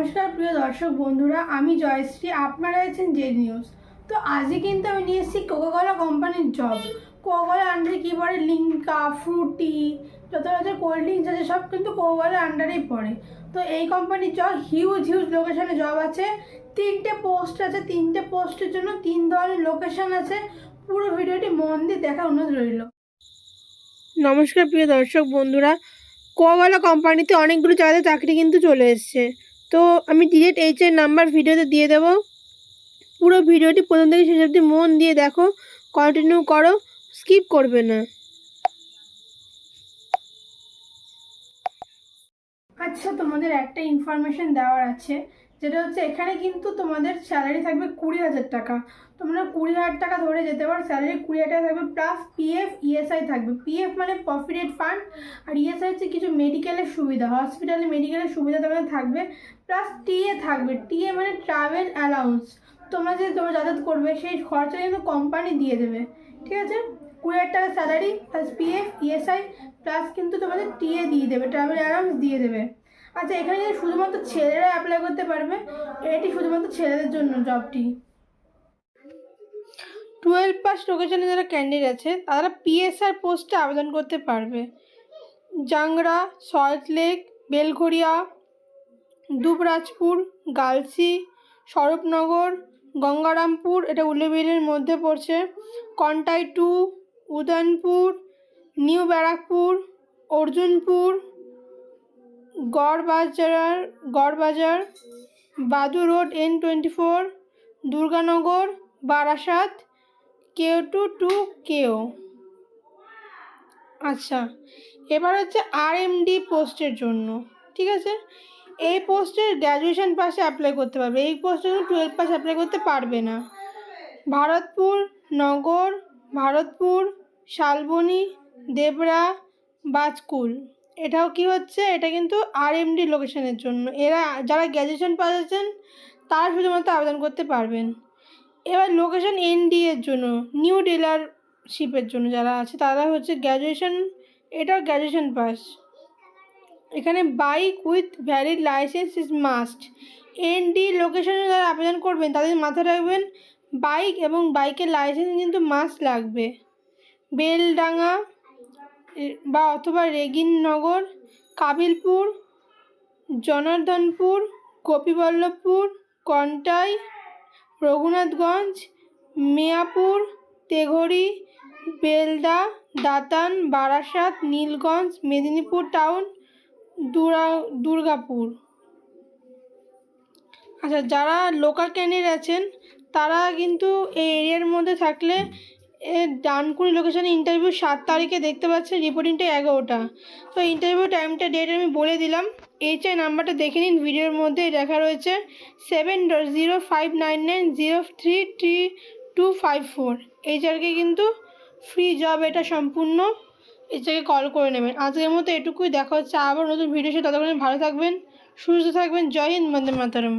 নমস্কার প্রিয় দর্শক বন্ধুরা, আমি জয়শ্রী, আপনারা আছেন জেড নিউজ। তো আজকে কিন্তু আমি নিয়ে এসেছি কোকাকোলা কোম্পানির জব। কোকাকোলার আন্ডারে কী পড়ে? লিঙ্কা, ফ্রুটি, যত রকমের কোল্ড ড্রিঙ্কস আছে সব কিন্তু কোকাকোলার আন্ডারেই পড়ে। তো এই কোম্পানির জব হিউজ লোকেশনে জব আছে। 3টে পোস্ট আছে, 3টে পোস্টের জন্য 3 ধরনের লোকেশন আছে। পুরো ভিডিওটি মন দিয়ে দেখার অনুরোধ রইল। নমস্কার প্রিয় দর্শক বন্ধুরা, কোকাকোলা কোম্পানিতে অনেকগুলো জায়গায় চাকরি কিন্তু চলে এসছে। তো আমি ডিরেক্ট এইচের নাম্বার ভিডিওতে দিয়ে দেবো। পুরো ভিডিওটি প্রথম থেকে শেষ অবধি মন দিয়ে দেখো, কন্টিনিউ করো, স্কিপ করবে না। আচ্ছা, তোমাদের একটা ইনফরমেশন দেওয়ার আছে, যেটা হচ্ছে এখানে কিন্তু তোমাদের স্যালারি থাকবে 20,000 টাকা। তোমরা 20,000 টাকা ধরে যেতে পারো। স্যালারি 20,000 টাকা থাকবে, প্লাস পিএফ ইএসআই থাকবে। পিএফ মানে প্রভিডেন্ট ফান্ড, আর ইএসআই হচ্ছে কিছু মেডিকেলের সুবিধা, হসপিটালে মেডিকেলের সুবিধা তোমাদের থাকবে। প্লাস টিএ থাকবে। টিএ মানে ট্রাভেল অ্যালাউন্স। তোমরা যাতায়াত করবে সেই খরচা কিন্তু কোম্পানি দিয়ে দেবে, ঠিক আছে? 20,000 টাকা salary plus PF ESI plus কিন্তু তোমাদের টিএ দিয়ে দেবে, ট্রাভেল অ্যালাউন্স দিয়ে দেবে। আচ্ছা, এখানে কিন্তু শুধুমাত্র ছেলেরা অ্যাপ্লাই করতে পারবে। এটি শুধুমাত্র ছেলেদের জন্য জবটি। 12 পাস লোকেশনে যারা ক্যান্ডিডেট আছে তারা পিএসআর পোস্টে আবেদন করতে পারবে। জাংরা, সল্টলেক, বেলঘরিয়া, দুবরাজপুর, গালসি, স্বরূপনগর, গঙ্গারামপুর, এটা উল্লেবিলের মধ্যে পড়ছে, Contai 2, Udayanpur, New Barrackpore, Arjunpur, Garbazar, Badu road, N24, Durganagar, Barasat, কেও কেও। আচ্ছা, এবার হচ্ছে আরএমডি পোস্টের জন্য, ঠিক আছে? এই পোস্টে গ্র্যাজুয়েশন পাশে অ্যাপ্লাই করতে পারবে। এই পোস্টে 12 পাস অ্যাপ্লাই করতে পারবে না। ভারতপুর, শালবনী, দেবরা, বাজকুল, এটাও কি হচ্ছে, এটা কিন্তু আরএমডি লোকেশনের জন্য। এরা যারা গ্র্যাজুয়েশন পাস আছেন তারা শুধুমাত্র আবেদন করতে পারবেন। এবার লোকেশন এনডি এর জন্য, নিউ ডিলারশিপের জন্য যারা আছে তারা হচ্ছে গ্র্যাজুয়েশন, এটাও গ্র্যাজুয়েশন পাস। এখানে bike with valid license is must. এনডি লোকেশনে যারা আবেদন করবেন তাদের মাথায় রাখবেন বাইক এবং বাইকের লাইসেন্স কিন্তু মাস্ট লাগবে। বেলডাঙ্গা বা অথবা রেগিননগর, কাবিলপুর, জনার্দনপুর, গোপীবল্লভপুর, কন্টাই, রঘুনাথগঞ্জ, মেয়াপুর, তেঘরি, বেলদা, দাতান, বারাসাত, নীলগঞ্জ, মেদিনীপুর টাউন, দুর্গাপুর। আচ্ছা, যারা লোকাল ক্যান্ডিডেট আছেন তারা কিন্তু এই এরিয়ার মধ্যে থাকলে ডানকুনি লোকেশনে ইন্টারভিউ 7 তারিখে দেখতে পাচ্ছেন, রিপোর্টিংটা 11টা। তো ইন্টারভিউ টাইমটা ডেট আমি বলে দিলাম। এইচআই নাম্বারটা দেখে নিন, ভিডিওর মধ্যে দেখা রয়েছে 705990333254। এই জায়গায় কিন্তু ফ্রি জব, এটা সম্পূর্ণ। এই জায়গায় কল করে নেবেন। আজকের মতো এটুকুই, দেখা হচ্ছে আবার নতুন ভিডিও সাথে। ততক্ষণ ভালো থাকবেন, সুস্থ থাকবেন। জয় হিন্দ, বন্দে মাতরম।